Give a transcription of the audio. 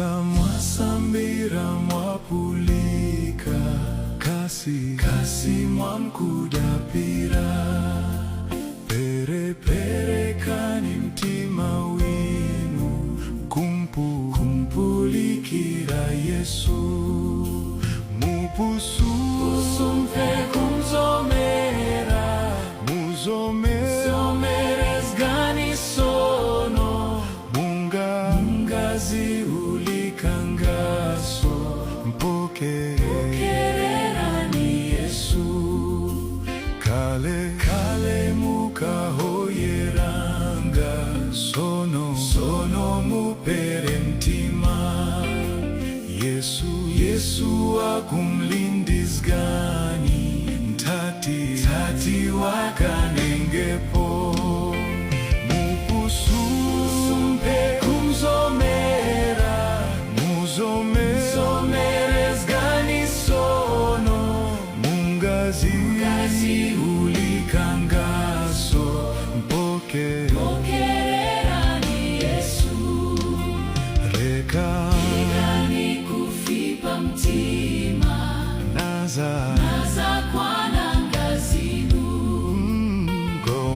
Mwasambira mwapulika, kasi mwamkudapira. Perekani mtima winu, kumpulikira Yesu. Musumpe kumzomera, muzomeres gani sono. Mungazi ulikangaso, mpokererani Yesu. Kale mukahoyeranga, sono mupere mtima. Yesu akumlindizgani, mtati wakanengepo. Musumpe kumzomera, muzomeres gani sono. Mungazi ulikangaso, mpokererani Yesu. Rekani kufipa mtima, naza